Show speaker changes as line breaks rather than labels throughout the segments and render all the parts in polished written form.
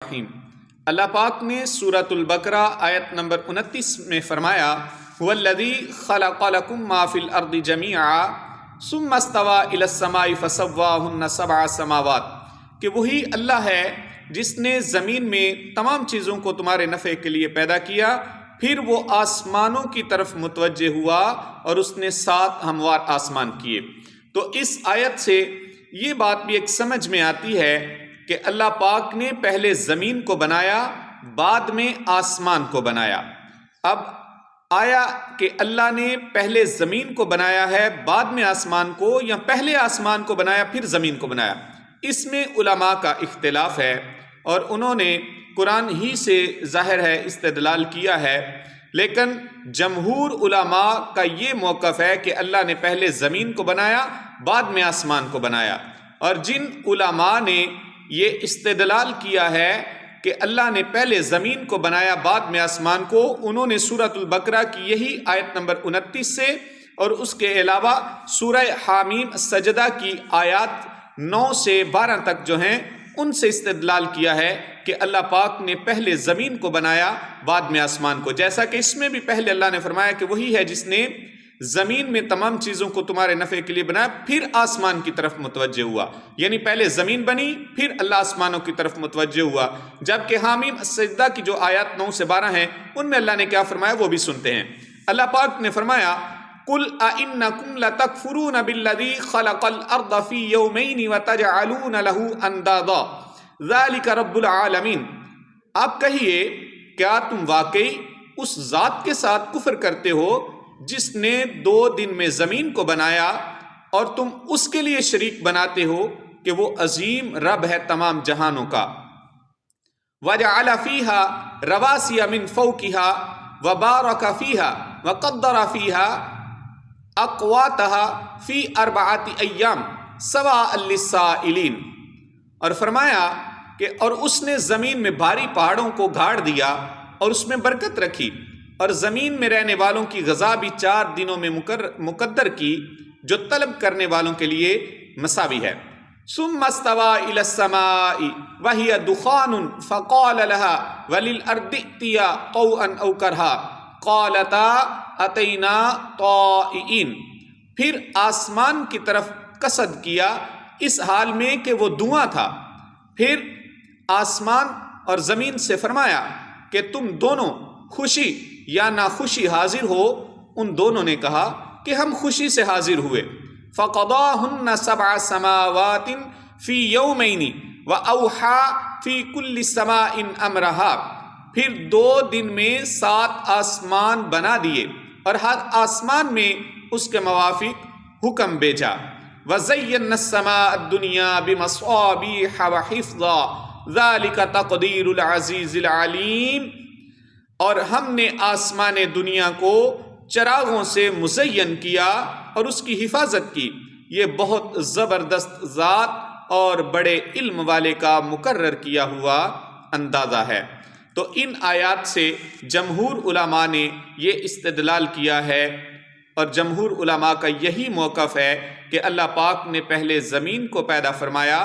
الرحیم۔ اللہ پاک نے سورۃ البقرہ آیت نمبر 29 میں فرمایا هو الذی خلق لکم ما فی الارض جمیعا ثم استوى الی السماء فسواہن 7 سماوات، کہ وہی اللہ ہے جس نے زمین میں تمام چیزوں کو تمہارے نفع کے لیے پیدا کیا، پھر وہ آسمانوں کی طرف متوجہ ہوا اور اس نے 7 ہموار آسمان کیے۔ تو اس آیت سے یہ بات بھی ایک سمجھ میں آتی ہے کہ اللہ پاک نے پہلے زمین کو بنایا، بعد میں آسمان کو بنایا۔ اب آیا کہ اللہ نے پہلے زمین کو بنایا ہے بعد میں آسمان کو، یا پہلے آسمان کو بنایا پھر زمین کو بنایا؟ اس میں علماء کا اختلاف ہے اور انہوں نے قرآن ہی سے ظاہر ہے استدلال کیا ہے، لیکن جمہور علماء کا یہ موقف ہے کہ اللہ نے پہلے زمین کو بنایا بعد میں آسمان کو بنایا۔ اور جن علماء نے یہ استدلال کیا ہے کہ اللہ نے پہلے زمین کو بنایا بعد میں آسمان کو، انہوں نے سورۃ البقرہ کی یہی آیت نمبر 29 سے اور اس کے علاوہ سورہ حامیم سجدہ کی آیات 9 سے 12 تک جو ہیں ان سے استدلال کیا ہے کہ اللہ پاک نے پہلے زمین کو بنایا بعد میں آسمان کو، جیسا کہ اس میں بھی پہلے اللہ نے فرمایا کہ وہی ہے جس نے زمین میں تمام چیزوں کو تمہارے نفع کے لیے بنایا، پھر آسمان کی طرف متوجہ ہوا، یعنی پہلے زمین بنی پھر اللہ آسمانوں کی طرف متوجہ ہوا۔ جبکہ حامیم سجدہ کی جو آیات 9 سے 12 ہیں ان میں اللہ نے کیا فرمایا وہ بھی سنتے ہیں۔ اللہ پاک نے فرمایا قُلْ أَإِنَّكُمْ لَتَكْفُرُونَ بِالَّذِي خَلَقَ الْأَرْضَ فِي يَوْمَيْنِ وَتَجْعَلُونَ لَهُ أَنْدَادًا ذَلِكَ رَبُّ الْعَالَمِينَ، آپ کہیے کیا تم واقعی اس ذات کے ساتھ کفر کرتے ہو جس نے 2 دن میں زمین کو بنایا اور تم اس کے لیے شریک بناتے ہو کہ وہ عظیم رب ہے تمام جہانوں کا۔ وَجَعَلَ فِيهَا رَوَاسِيَ مِن فَوْقِهَا وَبَارَكَ فِيهَا وَقَدَّرَ فِيهَا أَقْوَاتَهَا فِي 4 أَيَّامٍ سَوَاءً لِلسَّائِلِينَ، اور فرمایا کہ اور اس نے زمین میں بھاری پہاڑوں کو گاڑ دیا اور اس میں برکت رکھی، اور زمین میں رہنے والوں کی غذا بھی 4 دنوں میں مقدر کی جو طلب کرنے والوں کے لیے مساوی ہے۔ ثم استوى الى السماء وهي دخان فقال لها وللارض ائتيا طوعا او كرها قالتا اتينا طائعين، پھر آسمان کی طرف قصد کیا اس حال میں کہ وہ دھواں تھا، پھر آسمان اور زمین سے فرمایا کہ تم دونوں خوشی یا ناخوشی حاضر ہو۔ ان دونوں نے کہا کہ ہم خوشی سے حاضر ہوئے۔ فَقَضَاهُنَّ 7 سَمَاوَاتٍ فِي يَوْمَيْنِ وَأَوْحَى فِي كُلِّ سَمَاءٍ أَمْرَهَا، پھر 2 دن میں 7 آسمان بنا دیے اور ہر آسمان میں اس کے موافق حکم بھیجا۔ وَزَيَّنَّا السَّمَاءَ الدُّنْيَا بِمَصَابِيحَ وَحِفْظًا ذَلِكَ تَقْدِيرُ الْعَزِيزِ الْعَلِيمِ، اور ہم نے آسمان دنیا کو چراغوں سے مزین کیا اور اس کی حفاظت کی، یہ بہت زبردست ذات اور بڑے علم والے کا مقرر کیا ہوا اندازہ ہے۔ تو ان آیات سے جمہور علماء نے یہ استدلال کیا ہے، اور جمہور علماء کا یہی موقف ہے کہ اللہ پاک نے پہلے زمین کو پیدا فرمایا،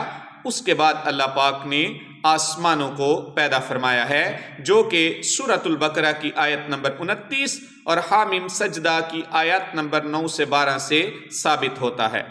اس کے بعد اللہ پاک نے آسمانوں کو پیدا فرمایا ہے، جو کہ سورۃ البقرہ کی آیت نمبر 29 اور حامیم سجدہ کی آیت نمبر 9 سے 12 سے ثابت ہوتا ہے۔